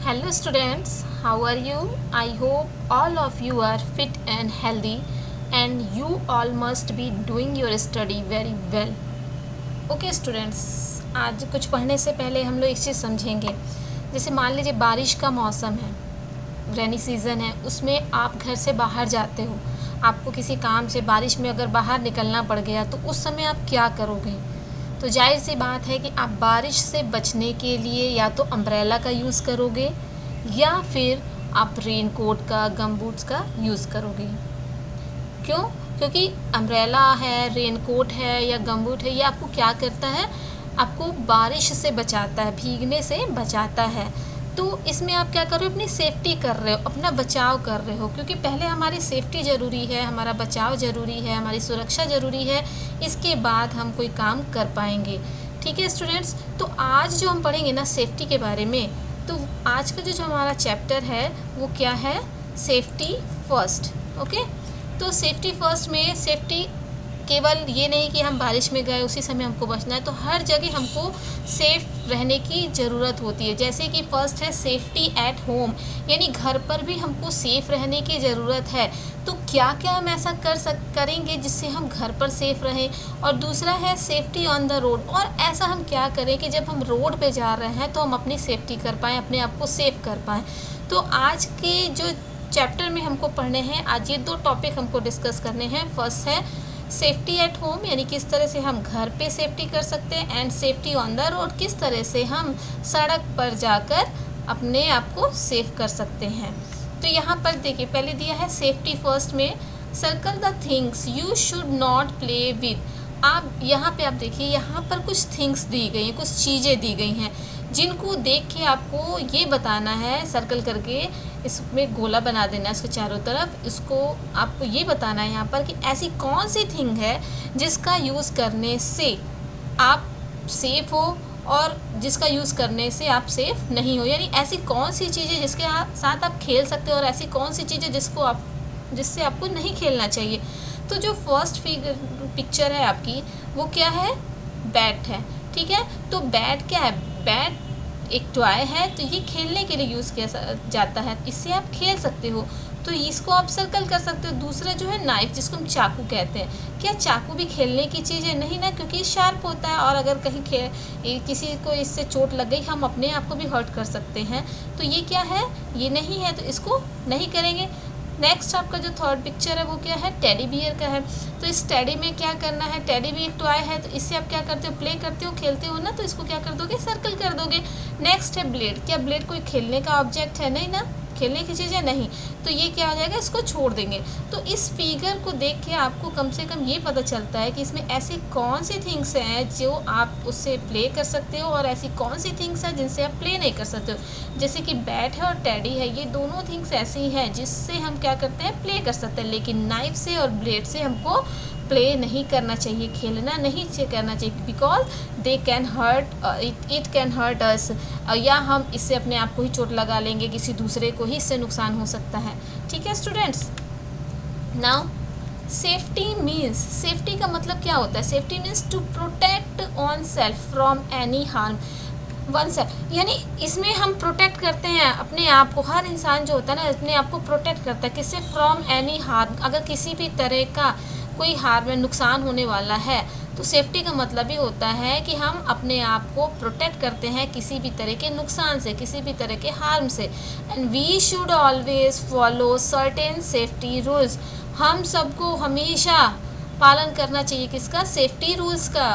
Hello students, how are you? I hope all of you are fit and healthy and you all must be doing your study very well. Okay students, आज कुछ पढ़ने से पहले हम लोग एक चीज़ समझेंगे। जैसे मान लीजिए बारिश का मौसम है, रेनी सीज़न है, उसमें आप घर से बाहर जाते हो, आपको किसी काम से बारिश में अगर बाहर निकलना पड़ गया तो उस समय आप क्या करोगे? तो जाहिर सी बात है कि आप बारिश से बचने के लिए या तो अम्ब्रेला का यूज़ करोगे या फिर आप रेन कोट का, गम बूट्स का यूज़ करोगे। क्यों? क्योंकि अम्ब्रेला है, रेन कोट है या गम बूट है, ये आपको क्या करता है? आपको बारिश से बचाता है, भीगने से बचाता है। तो इसमें आप क्या कर रहे हो? अपनी सेफ्टी कर रहे हो, अपना बचाव कर रहे हो, क्योंकि पहले हमारी सेफ्टी ज़रूरी है, हमारा बचाव ज़रूरी है, हमारी सुरक्षा ज़रूरी है, इसके बाद हम कोई काम कर पाएंगे। ठीक है स्टूडेंट्स, तो आज जो हम पढ़ेंगे ना सेफ्टी के बारे में, तो आज का जो हमारा चैप्टर है वो क्या है? Safety first. ओके, तो सेफ्टी फर्स्ट में सेफ्टी केवल ये नहीं कि हम बारिश में गए उसी समय हमको बचना है, तो हर जगह हमको सेफ़ रहने की ज़रूरत होती है। जैसे कि फर्स्ट है सेफ्टी एट होम, यानी घर पर भी हमको सेफ़ रहने की ज़रूरत है। तो क्या क्या हम ऐसा करेंगे जिससे हम घर पर सेफ़ रहें। और दूसरा है सेफ्टी ऑन द रोड, और ऐसा हम क्या करें कि जब हम रोड पे जा रहे हैं तो हम अपनी सेफ्टी कर पाएँ, अपने आप को सेफ़ कर पाएँ। तो आज के जो चैप्टर में हमको पढ़ने हैं, आज ये 2 टॉपिक हमको डिस्कस करने हैं। फर्स्ट है सेफ्टी एट होम, यानी किस तरह से हम घर पे सेफ्टी कर सकते हैं, and safety on the road, किस तरह से हम सड़क पर जाकर अपने आप को सेफ कर सकते हैं। तो यहाँ पर देखिए पहले दिया है सेफ्टी फर्स्ट में, circle the things you should not play with. आप यहाँ पे आप देखिए, यहाँ पर कुछ थिंग्स दी गई हैं, कुछ चीज़ें दी गई हैं जिनको देख के आपको ये बताना है, सर्कल करके इसमें गोला बना देना है इसके चारों तरफ। इसको आपको ये बताना है यहाँ पर कि ऐसी कौन सी थिंग है जिसका यूज़ करने से आप सेफ़ हो और जिसका यूज़ करने से आप सेफ़ नहीं हो। यानी ऐसी कौन सी चीज़ें जिसके साथ आप खेल सकते हो और ऐसी कौन सी चीज़ें जिससे आपको नहीं खेलना चाहिए। तो जो फर्स्ट पिक्चर है आपकी वो क्या है? बैट है। ठीक है, तो बैट क्या है? बैट एक टॉय है, तो ये खेलने के लिए यूज़ किया जाता है, इससे आप खेल सकते हो, तो इसको आप सर्कल कर सकते हो। दूसरा जो है नाइफ, जिसको हम चाकू कहते हैं, क्या चाकू भी खेलने की चीज़ है? नहीं ना, क्योंकि शार्प होता है और अगर कहीं किसी को इससे चोट लग गई, हम अपने आप को भी हर्ट कर सकते हैं। तो ये क्या है? ये नहीं है, तो इसको नहीं करेंगे। नेक्स्ट आपका जो थर्ड पिक्चर है वो क्या है? टेडी बियर का है। तो इस टेडी में क्या करना है? टेडी भी एक टॉय है, तो इससे आप क्या करते हो? प्ले करते हो, खेलते हो ना, तो इसको क्या कर दोगे? सर्कल कर दोगे। नेक्स्ट है ब्लेड। क्या ब्लेड कोई खेलने का ऑब्जेक्ट है? नहीं ना, खेलने की चीज़ है नहीं, तो ये क्या हो जाएगा? इसको छोड़ देंगे। तो इस फिगर को देख के आपको कम से कम ये पता चलता है कि इसमें ऐसी कौन सी थिंग्स हैं जो आप उससे प्ले कर सकते हो और ऐसी कौन सी थिंग्स हैं जिनसे आप प्ले नहीं कर सकते हो। जैसे कि बैट है और टेडी है, ये दोनों थिंग्स ऐसी हैं जिससे हम क्या करते हैं? प्ले कर सकते हैं, लेकिन नाइफ से और ब्लेड से हमको प्ले नहीं करना चाहिए, खेलना नहीं करना चाहिए, because they can hurt it can hurt us, या हम इससे अपने आप को ही चोट लगा लेंगे, किसी दूसरे को ही इससे नुकसान हो सकता है। ठीक है students, now safety means, safety का मतलब क्या होता है? Safety means to protect oneself from any harm oneself, यानी इसमें हम प्रोटेक्ट करते हैं अपने आप को। हर इंसान जो होता है ना अपने आप को प्रोटेक्ट करता है, किससे? फ्रॉम एनी हार्म, अगर किसी भी तरह का कोई हार्म में नुकसान होने वाला है, तो सेफ्टी का मतलब ही होता है कि हम अपने आप को प्रोटेक्ट करते हैं किसी भी तरह के नुकसान से, किसी भी तरह के हार्म से। And we should always follow certain safety rules, हम सबको हमेशा पालन करना चाहिए किसका? सेफ्टी रूल्स का।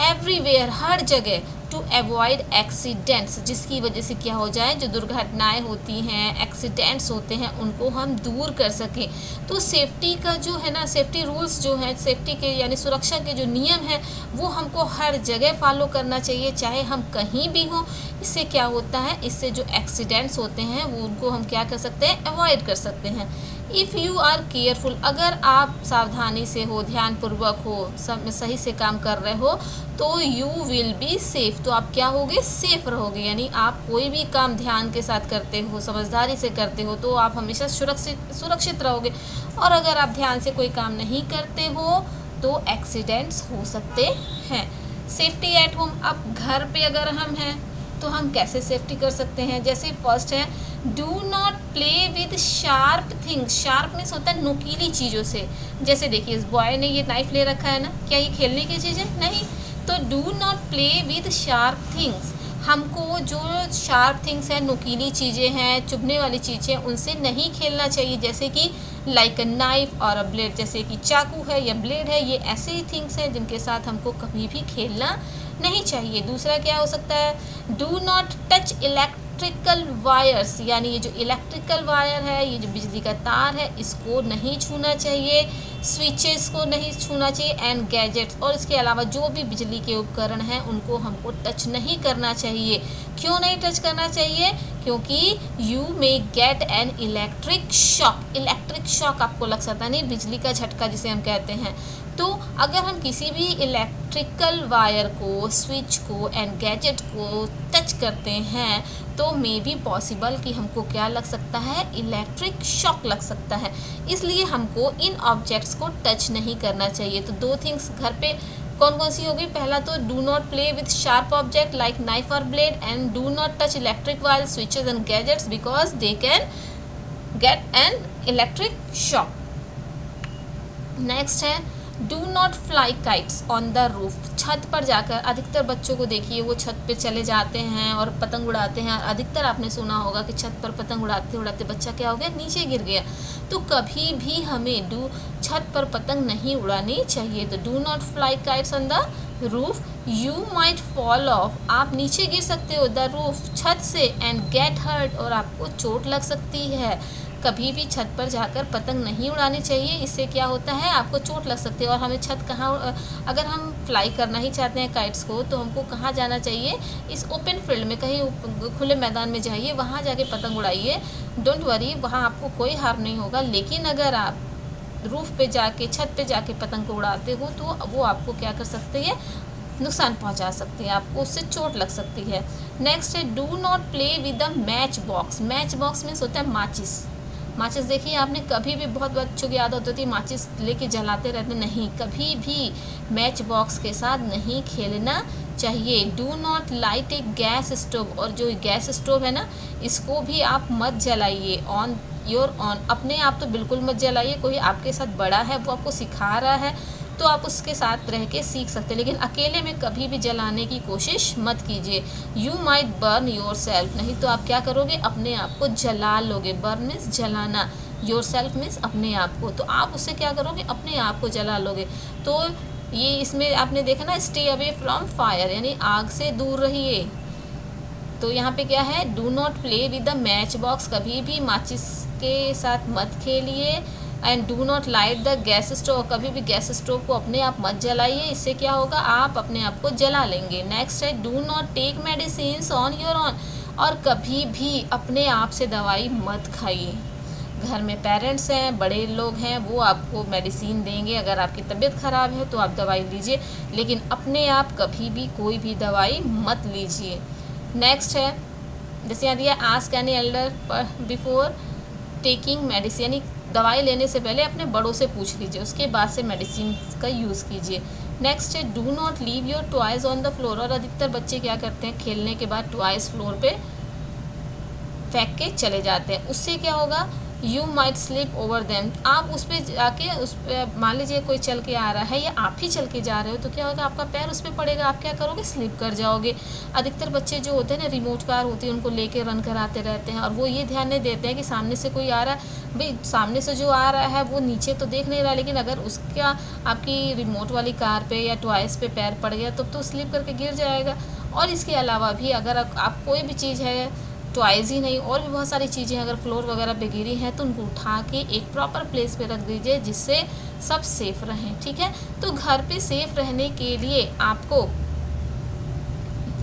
एवरीवेयर, हर जगह, टू अवॉइड एक्सीडेंट्स, जिसकी वजह से क्या हो जाए? जो दुर्घटनाएं होती हैं, एक्सीडेंट्स होते हैं, उनको हम दूर कर सकें। तो सेफ्टी का जो है ना, सेफ्टी रूल्स जो हैं, सेफ्टी के यानी सुरक्षा के जो नियम हैं, वो हमको हर जगह फॉलो करना चाहिए, चाहे हम कहीं भी हों। इससे क्या होता है? इससे जो एक्सीडेंट्स होते हैं वो उनको हम क्या कर सकते हैं? अवॉइड कर सकते हैं। इफ़ यू आर केयरफुल, अगर आप सावधानी से हो, ध्यानपूर्वक हो, सब सही से काम कर रहे हो, तो यू विल बी सेफ़, तो आप क्या होगे? सेफ़ रहोगे। यानी आप कोई भी काम ध्यान के साथ करते हो, समझदारी से करते हो, तो आप हमेशा सुरक्षित रहोगे। और अगर आप ध्यान से कोई काम नहीं करते हो तो एक्सीडेंट्स हो सकते हैं। सेफ्टी एट होम, अब घर पे अगर हम हैं तो हम कैसे सेफ्टी कर सकते हैं। जैसे फर्स्ट है, do not play with sharp things. Sharp means होता है नुकीली चीज़ों से। जैसे देखिए इस बॉय ने ये नाइफ ले रखा है ना, क्या ये खेलने की चीज़ है? नहीं। तो do not play with sharp things, हमको जो शार्प थिंग्स हैं, नुकीली चीज़ें हैं, चुभने वाली चीज़ें, उनसे नहीं खेलना चाहिए। जैसे कि लाइक अ नाइफ और अ ब्लेड, जैसे कि चाकू है या ब्लेड है, ये ऐसे ही थिंग्स हैं जिनके साथ हमको कभी भी खेलना नहीं चाहिए। दूसरा क्या हो सकता है, do not touch electrical wires, यानी ये जो इलेक्ट्रिकल वायर है, ये जो बिजली का तार है, इसको नहीं छूना चाहिए। स्विचेस को नहीं छूना चाहिए एंड गैजेट्स, और इसके अलावा जो भी बिजली के उपकरण हैं उनको हमको टच नहीं करना चाहिए। क्यों नहीं टच करना चाहिए? क्योंकि you may gate an electric shock. Electric shock आपको लग सकता है, नहीं, बिजली का झटका जिसे हम कहते हैं। तो अगर हम किसी भी इलेक्ट्रिकल वायर को, स्विच को एंड गैजेट को टच करते हैं तो मे बी पॉसिबल कि हमको क्या लग सकता है, इलेक्ट्रिक शॉक लग सकता है। इसलिए हमको इन ऑब्जेक्ट्स को टच नहीं करना चाहिए। तो दो थिंग्स घर पे कौन कौन सी होगी? पहला तो do not play with sharp object like knife और blade, and do not touch electric wire, switches and gadgets because they can get an electric shock. Next है, do not fly kites on the roof. छत पर जाकर अधिकतर बच्चों को देखिए वो छत पे चले जाते हैं और पतंग उड़ाते हैं। अधिकतर आपने सुना होगा कि छत पर पतंग उड़ाते उड़ाते बच्चा क्या हो गया, नीचे गिर गया। तो कभी भी हमें छत पर पतंग नहीं उड़ानी चाहिए। तो do not fly kites on the roof, you might fall of, आप नीचे गिर सकते हो द रूफ, छत से, एंड गेट हर्ट, और आपको चोट लग सकती है। कभी भी छत पर जाकर पतंग नहीं उड़ानी चाहिए, इससे क्या होता है, आपको चोट लग सकती है। और हमें छत कहाँ, अगर हम फ्लाई करना ही चाहते हैं काइट्स को, तो हमको कहाँ जाना चाहिए, इस ओपन फील्ड में, कहीं खुले मैदान में जाइए, वहाँ जाके पतंग उड़ाइए। डोंट वरी, वहाँ आपको कोई हार्म नहीं होगा। लेकिन अगर आप रूफ पे जाके, छत पे जाके पतंग को उड़ाते हो तो वो आपको क्या कर सकती है, नुकसान पहुंचा सकती है, आपको उससे चोट लग सकती है। नेक्स्ट है, do not play with the match box. Match box means होता है माचिस। माचिस देखिए आपने, कभी भी बहुत बच्चों की आदत होती है माचिस लेके जलाते रहते, नहीं, कभी भी मैच बॉक्स के साथ नहीं खेलना चाहिए। Do not light A gas stove, और जो गैस स्टोव है ना, इसको भी आप मत जलाइए ऑन योर ऑन, अपने आप तो बिल्कुल मत जलाइए। कोई आपके साथ बड़ा है, वो आपको सिखा रहा है तो आप उसके साथ रह के सीख सकते हैं, लेकिन अकेले में कभी भी जलाने की कोशिश मत कीजिए। You might burn your self, नहीं तो आप क्या करोगे, अपने आप को जला लोगे। बर्न मीन्स जलाना, योर सेल्फ मीन्स अपने आप को, तो आप उससे क्या करोगे, अपने आप को जला लोगे। तो ये इसमें आपने देखा ना, स्टे अवे फ्रॉम फायर, यानी आग से दूर रहिए। तो यहाँ पे क्या है, do not play with the match box, कभी भी माचिस के साथ मत खेलिए। And do not light the gas stove, कभी भी गैस स्टोव को अपने आप मत जलाइए, इससे क्या होगा, आप अपने आप को जला लेंगे। नेक्स्ट है, do not take medicine on your own, और कभी भी अपने आप से दवाई मत खाइए। घर में पेरेंट्स हैं, बड़े लोग हैं, वो आपको मेडिसिन देंगे, अगर आपकी तबीयत ख़राब है तो आप दवाई लीजिए, लेकिन अपने आप कभी भी कोई भी दवाई मत लीजिए। नेक्स्ट है, जैसे यहाँ दिया, ask any Elder before taking medicine, यानी दवाई लेने से पहले अपने बड़ों से पूछ लीजिए, उसके बाद से मेडिसिन का यूज़ कीजिए। नेक्स्ट है, do not leave your toys on the floor, और अधिकतर बच्चे क्या करते हैं, खेलने के बाद टॉयज़ फ्लोर पे फेंक के चले जाते हैं। उससे क्या होगा, you might slip over them, आप उस पर जाके, उस पर मान लीजिए कोई चल के आ रहा है या आप ही चल के जा रहे हो, तो क्या होगा, आपका पैर उस पर पड़ेगा, आप क्या करोगे, स्लिप कर जाओगे। अधिकतर बच्चे जो होते हैं ना, रिमोट कार होती है, उनको लेके रन कराते रहते हैं, और वो ये ध्यान नहीं देते हैं कि सामने से कोई आ रहा है। भाई सामने से जो आ रहा है वो नीचे तो देख नहीं रहा, लेकिन अगर उसका आपकी रिमोट वाली कार पे या टॉयज़ पे पैर पड़ गया तब तो स्लिप करके गिर जाएगा। और इसके अलावा भी अगर आप कोई भी चीज़ है, टॉयज़ ही नहीं और भी बहुत सारी चीज़ें अगर फ्लोर वगैरह पे गिरी हैं तो उनको उठा के एक प्रॉपर प्लेस पे रख दीजिए, जिससे सब सेफ़ रहें। ठीक है, तो घर पे सेफ़ रहने के लिए आपको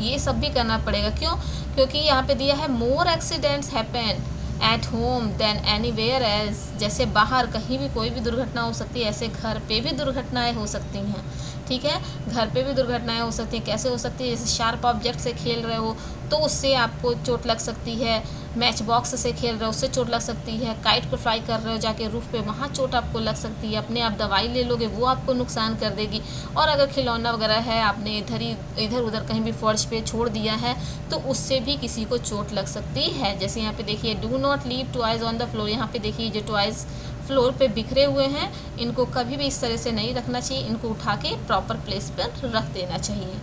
ये सब भी करना पड़ेगा। क्यों? क्योंकि यहाँ पे दिया है, more accidents happen at home than anywhere else, जैसे बाहर कहीं भी कोई भी दुर्घटना हो सकती है, ऐसे घर पे भी दुर्घटनाएं हो सकती हैं। ठीक है, घर पे भी दुर्घटनाएं हो सकती हैं। कैसे हो सकती है, जैसे शार्प ऑब्जेक्ट से खेल रहे हो तो उससे आपको चोट लग सकती है। मैच बॉक्स से खेल रहे हो उससे चोट लग सकती है। काइट को फ्लाई कर रहे हो जाके रूफ पे, वहाँ चोट आपको लग सकती है। अपने आप दवाई ले लोगे वो आपको नुकसान कर देगी। और अगर खिलौना वगैरह है आपने इधर उधर कहीं भी फर्श पे छोड़ दिया है तो उससे भी किसी को चोट लग सकती है। जैसे यहाँ पे देखिए, do not leave toys on the floor. यहाँ पे देखिए जो टॉयज़ फ्लोर पे बिखरे हुए हैं इनको कभी भी इस तरह से नहीं रखना चाहिए, इनको उठा के प्रॉपर प्लेस पर रख देना चाहिए।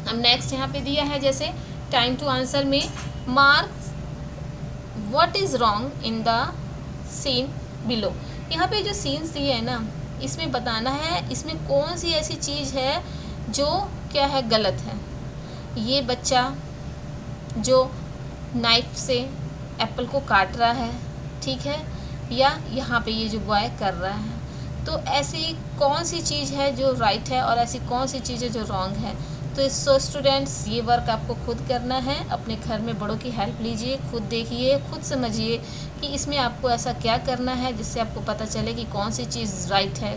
अब नेक्स्ट यहाँ पे दिया है जैसे टाइम टू आंसर में, mark what is wrong in the scene below. यहाँ पे जो सीन्स दिए है ना, इसमें बताना है इसमें कौन सी ऐसी चीज़ है जो क्या है गलत है। ये बच्चा जो नाइफ से एप्पल को काट रहा है, ठीक है, या यहाँ पे ये जो बॉय कर रहा है, तो ऐसी कौन सी चीज़ है जो राइट है और ऐसी कौन सी चीज़ है जो रॉन्ग है। तो सो स्टूडेंट्स, ये वर्क आपको खुद करना है, अपने घर में बड़ों की हेल्प लीजिए, खुद देखिए, खुद समझिए कि इसमें आपको ऐसा क्या करना है जिससे आपको पता चले कि कौन सी चीज़ राइट है,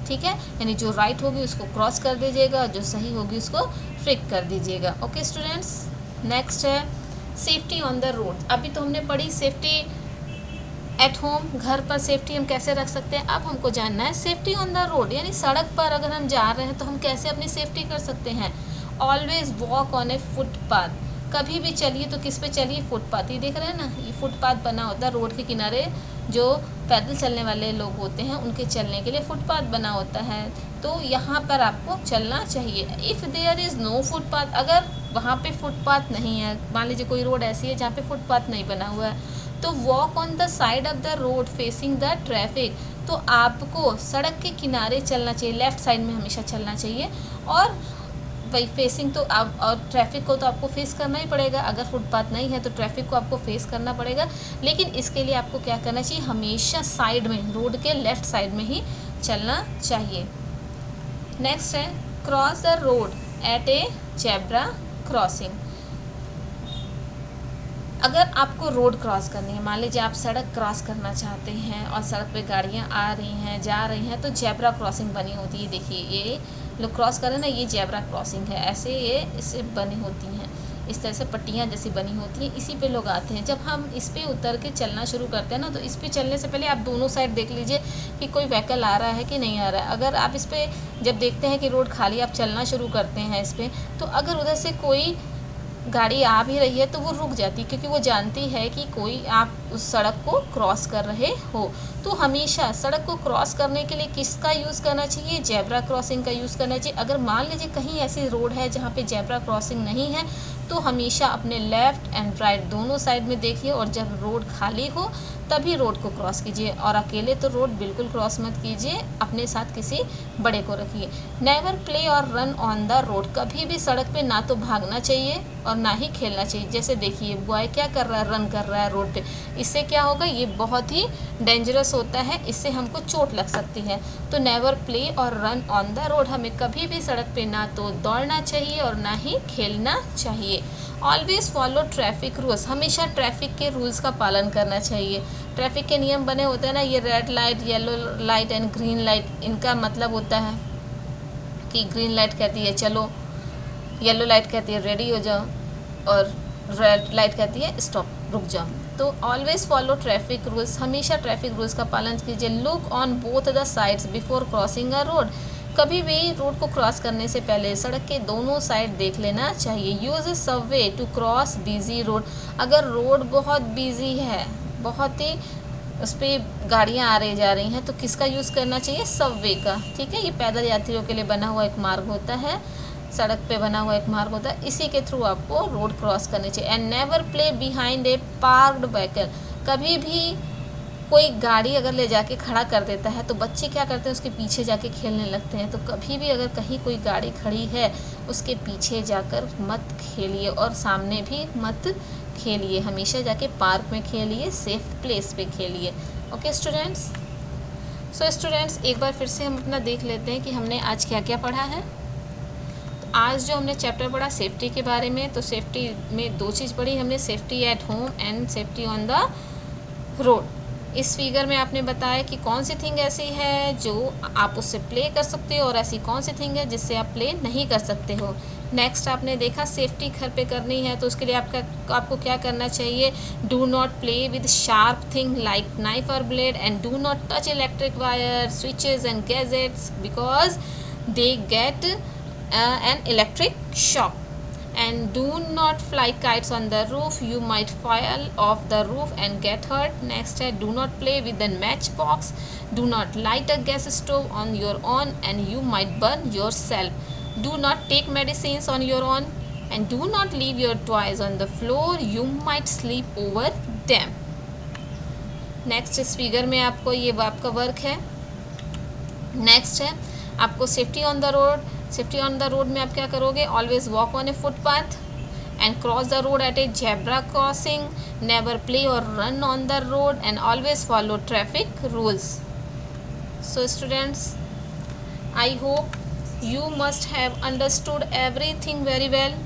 ठीक है। यानी जो राइट होगी उसको क्रॉस कर दीजिएगा, जो सही होगी उसको फ्लिक कर दीजिएगा। ओके स्टूडेंट्स, नेक्स्ट है सेफ्टी ऑन द रोड। अभी तो हमने पढ़ी सेफ्टी एट होम, घर पर सेफ्टी हम कैसे रख सकते हैं। अब हमको जानना है सेफ्टी ऑन द रोड, यानी सड़क पर अगर हम जा रहे हैं तो हम कैसे अपनी सेफ्टी कर सकते हैं। Always walk on a footpath. कभी भी चलिए तो किस पे चलिए, फुटपाथ। ये देख रहे हैं ना, ये फुटपाथ बना होता है रोड के किनारे, जो पैदल चलने वाले लोग होते हैं उनके चलने के लिए फुटपाथ बना होता है। तो यहाँ पर आपको चलना चाहिए। If there is no footpath, अगर वहाँ पे फुटपाथ नहीं है, मान लीजिए कोई रोड ऐसी है जहाँ पे फुटपाथ नहीं बना हुआ है, तो walk on the side of the road facing the traffic. तो आपको सड़क के किनारे चलना चाहिए, लेफ़्ट साइड में हमेशा चलना चाहिए। और वही फेसिंग तो आप, और ट्रैफिक को तो आपको फेस करना ही पड़ेगा। अगर फुटपाथ नहीं है तो ट्रैफिक को आपको फेस करना पड़ेगा, लेकिन इसके लिए आपको क्या करना चाहिए, हमेशा साइड में, रोड के लेफ़्ट साइड में ही चलना चाहिए। नेक्स्ट है cross the road at a zebra crossing. अगर आपको रोड क्रॉस करनी है, मान लीजिए आप सड़क क्रॉस करना चाहते हैं और सड़क पे गाड़ियाँ आ रही हैं जा रही हैं, तो जेब्रा क्रॉसिंग बनी होती है। देखिए ये लोग क्रॉस कर रहे हैं ना, ये जेब्रा क्रॉसिंग है। ऐसे ये इससे बनी होती हैं, इस तरह से पट्टियाँ जैसी बनी होती हैं, इसी पे लोग आते हैं। जब हम इस पे उतर के चलना शुरू करते हैं ना, तो इस पे चलने से पहले आप दोनों साइड देख लीजिए कि कोई व्हीकल आ रहा है कि नहीं आ रहा है। अगर आप इस पे जब देखते हैं कि रोड खाली, आप चलना शुरू करते हैं इस पर, तो अगर उधर से कोई गाड़ी आ भी रही है तो वो रुक जाती है, क्योंकि वो जानती है कि कोई आप उस सड़क को क्रॉस कर रहे हो। तो हमेशा सड़क को क्रॉस करने के लिए किसका यूज़ करना चाहिए, जेब्रा क्रॉसिंग का यूज़ करना चाहिए। अगर मान लीजिए कहीं ऐसी रोड है जहाँ पे जेब्रा क्रॉसिंग नहीं है, तो हमेशा अपने लेफ़्ट एंड राइट दोनों साइड में देखिए, और जब रोड खाली हो तभी रोड को क्रॉस कीजिए। और अकेले तो रोड बिल्कुल क्रॉस मत कीजिए, अपने साथ किसी बड़े को रखिए। नेवर प्ले और रन ऑन द रोड। कभी भी सड़क पे ना तो भागना चाहिए और ना ही खेलना चाहिए। जैसे देखिए बॉय क्या कर रहा है, रन कर रहा है रोड पे। इससे क्या होगा, ये बहुत ही डेंजरस होता है, इससे हमको चोट लग सकती है। तो नेवर प्ले और रन ऑन द रोड, हमें कभी भी सड़क पे ना तो दौड़ना चाहिए और ना ही खेलना चाहिए। Always follow traffic rules. हमेशा ट्रैफिक के रूल्स का पालन करना चाहिए। ट्रैफिक के नियम बने होते हैं ना, ये red light, yellow light and green light. इनका मतलब होता है कि ग्रीन लाइट कहती है चलो, येलो लाइट कहती है रेडी हो जाओ, और रेड लाइट कहती है स्टॉप, रुक जाओ। तो ऑलवेज फॉलो ट्रैफिक रूल्स, हमेशा ट्रैफिक रूल्स का पालन कीजिए। Look on both the sides before crossing a road. कभी भी रोड को क्रॉस करने से पहले सड़क के दोनों साइड देख लेना चाहिए। Use a subway to cross busy road. अगर रोड बहुत बिजी है, बहुत ही उस पर गाड़ियाँ आ रही जा रही हैं, तो किसका यूज़ करना चाहिए, सबवे का, ठीक है। ये पैदल यात्रियों के लिए बना हुआ एक मार्ग होता है, सड़क पे बना हुआ एक मार्ग होता है, इसी के थ्रू आपको रोड क्रॉस करनी चाहिए। And never play behind a parked vehicle. कभी भी कोई गाड़ी अगर ले जाके खड़ा कर देता है तो बच्चे क्या करते हैं, उसके पीछे जाके खेलने लगते हैं। तो कभी भी अगर कहीं कोई गाड़ी खड़ी है उसके पीछे जाकर मत खेलिए और सामने भी मत खेलिए। हमेशा जाके पार्क में खेलिए, सेफ प्लेस पे खेलिए। ओके स्टूडेंट्स, सो स्टूडेंट्स एक बार फिर से हम अपना देख लेते हैं कि हमने आज क्या क्या पढ़ा है। तो आज जो हमने चैप्टर पढ़ा सेफ्टी के बारे में, तो सेफ्टी में दो चीज़ पढ़ी हमने, safety at home and safety on the road. इस फिगर में आपने बताया कि कौन सी थिंग ऐसी है जो आप उससे प्ले कर सकते हो और ऐसी कौन सी थिंग है जिससे आप प्ले नहीं कर सकते हो। नेक्स्ट आपने देखा सेफ्टी घर पे करनी है, तो उसके लिए आपको क्या करना चाहिए, do not play with sharp thing like knife और blade and do not touch electric wire, switches and gadgets because they get an electric shock. And do not fly kites on the roof, you might fall off the roof and get hurt. Next है, do not play with a matchbox, do not light a gas stove on your own and you might burn yourself. Do not take medicines on your own and do not leave your toys on the floor, you might sleep over them. Next इस figure में आपको ये आपका work है. Next है आपको safety on the road. Safety on the road में आप क्या करोगे, always walk on a footpath and cross the road at a zebra crossing, never play और run on the road and always follow traffic rules. So students, I hope you must have understood everything very well.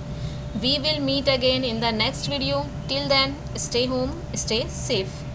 We will meet again in the next video. Till then, stay home, stay safe.